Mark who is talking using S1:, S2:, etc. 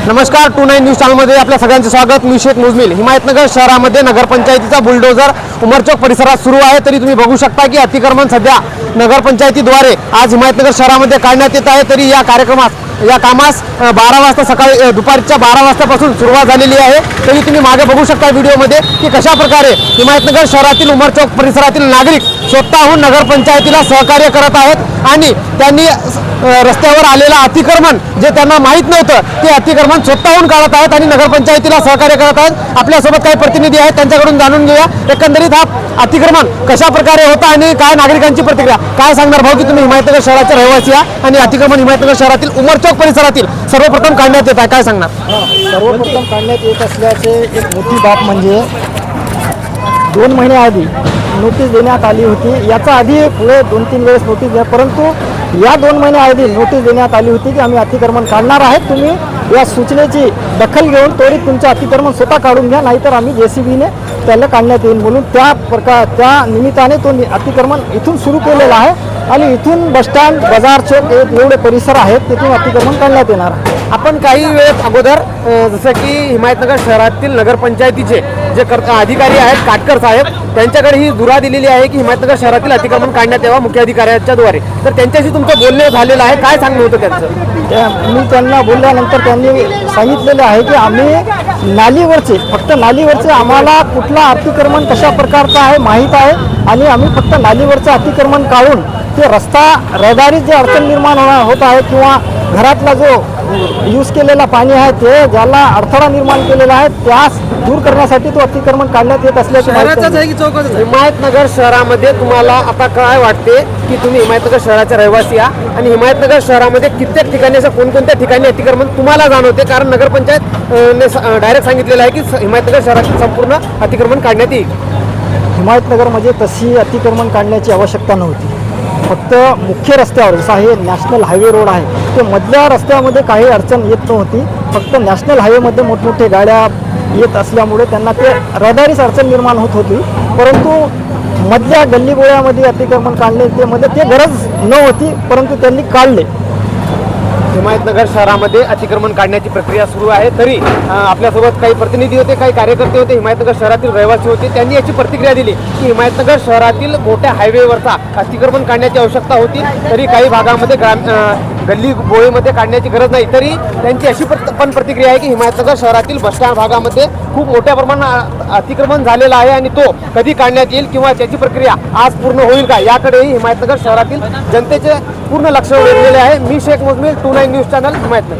S1: नमस्कार, 29 न्यूज चॅनलमध्ये आपल्या सगळ्यांचे स्वागत। मी शेख मुजमिल। हिमायतनगर शहरामध्ये नगरपंचायतीचा बुलडोजर उमरचौक परिसरात सुरू आहे। तरी तुम्ही बघू शकता की अतिक्रमण सध्या नगरपंचायतीद्वारे आज हिमायतनगर शहरामध्ये काढण्यात येत आहे। तरी या कामास 12 वाजता सकाळी दुपारच्या 12 वाजतापासून सुरुवात झालेली आहे। तरी तुम्ही मागे बघू शकता व्हिडिओमध्ये की कशा प्रकारे हिमायतनगर शहरातील उमरचौक परिसरातील नागरिक स्वतःहून नगरपंचायतीला सहकार्य करत आहेत आणि त्यांनी रस्त्यावर आलेला अतिक्रमण जे त्यांना माहीत नव्हतं ते अतिक्रमण स्वतःहून काढत आहेत आणि नगरपंचायतीला सहकार्य करत आहेत। आपल्यासोबत काही प्रतिनिधी आहेत, त्यांच्याकडून जाणून घेऊया एकंदरीत हा अतिक्रमण कशा प्रकारे होतं आणि काय नागरिकांची प्रतिक्रिया। काय सांगणार भाऊ की तुम्ही हिमायतनगर शहराचे रहिवासी आहात आणि अतिक्रमण हिमायतनगर शहरातील उमरचौक परिसरातील सर्वप्रथम काढण्यात येत आहे, काय सांगणार?
S2: सर्वप्रथम काढण्यात येत असल्याचे एक मोठी बाब म्हणजे 2 महिने आधी नोटीस देण्यात आली होती। याचा आधी पुढे 2-3 वेळेस नोटीस द्या, परंतु या 2 महिने आधी नोटीस देण्यात आली होती की आम्ही अतिक्रमण काढणार आहेत, तुम्ही या सूचनेची दखल घेऊन त्वरित तुमचं अतिक्रमण स्वतः काढून घ्या, नाहीतर आम्ही JCBने त्याला काढण्यात येईल म्हणून त्या निमित्ताने तो अतिक्रमण इथून सुरू केलेला आहे आणि इथून बसस्टँड, बाजार चौक एवढे परिसर आहेत तिथून अतिक्रमण काढण्यात येणार आहे।
S1: आपण काही वेळ अगोदर जसं की हिमायतनगर शहरातील नगरपंचायतीचे जे अधिकारी आहेत काटकर साहेब, त्यांच्याकडे ही दुरा दिलेली आहे की हिमायतनगर शहरातील अतिक्रमण काढण्यात यावं मुख्याधिकाऱ्यांच्या द्वारे। तर त्यांच्याशी तुमचं बोलणं झालेलं आहे, काय सांगणं होतं त्यांचं?
S2: मी त्यांना बोलल्यानंतर त्यांनी सांगितलेले आहे की आम्ही फक्त नालीवरचे आम्हाला कुठला अतिक्रमण कशा प्रकारचा आहे माहीत आहे आणि आम्ही फक्त नालीवरचं अतिक्रमण काढून ते रस्ता रहदारी जे अडचण निर्माण होत आहे किंवा घरातला जो यूज केलेला पाणी आहे ते ज्याला अडथळा निर्माण केलेला आहे त्यास दूर करण्यासाठी तो अतिक्रमण काढण्यात येत असल्याचे
S1: हिमायतनगर शहरामध्ये तुम्हाला आता काय वाटते की तुम्ही हिमायतनगर शहराच्या रहिवासी आहात आणि हिमायतनगर शहरामध्ये कित्येक ठिकाणी असं कोणकोणत्या ठिकाणी अतिक्रमण तुम्हाला जाणवते? कारण नगरपंचायत डायरेक्ट सांगितलेलं आहे की हिमायतनगर शहरातील संपूर्ण अतिक्रमण काढण्यात येईल।
S2: हिमायतनगरमध्ये तशी अतिक्रमण काढण्याची आवश्यकता नव्हती। फक्त मुख्य रस्त्यावर जसा हे नॅशनल हायवे रोड आहे ते मधल्या रस्त्यामध्ये काही अडचण येत नव्हती, फक्त नॅशनल हायवेमध्ये मोठमोठे गाड्या येत असल्यामुळे त्यांना ते रहदारीच अडचण निर्माण होत होती, परंतु मधल्या गल्लीगोळ्यामध्ये अतिक्रमण काढणे ते गरज नव्हती, परंतु त्यांनी काढले।
S1: हिमायतनगर शहरामध्ये अतिक्रमण काढण्याची प्रक्रिया सुरू आहे। तरी आपल्यासोबत काही प्रतिनिधी होते, काही कार्यकर्ते होते, हिमायतनगर शहरातील रहिवासी होते, त्यांनी याची प्रतिक्रिया दिली की हिमायतनगर शहरातील मोठ्या हायवेवरचा अतिक्रमण काढण्याची आवश्यकता होती, तरी काही भागामध्ये गल्ली बोळीमध्ये काढण्याची गरज नाही। तरी त्यांची अशी पण प्रतिक्रिया आहे की हिमायतनगर शहरातील बसस्टँड भागामध्ये खूप मोठ्या प्रमाणात अतिक्रमण झालेलं आहे आणि तो कधी काढण्यात येईल किंवा त्याची प्रक्रिया आज पूर्ण होईल का याकडेही हिमायतनगर शहरातील जनतेचे पूर्ण लक्ष वेधलेले आहे। मी शेख मुजमिल, 29 न्यूज चॅनल, हिमायतनगर।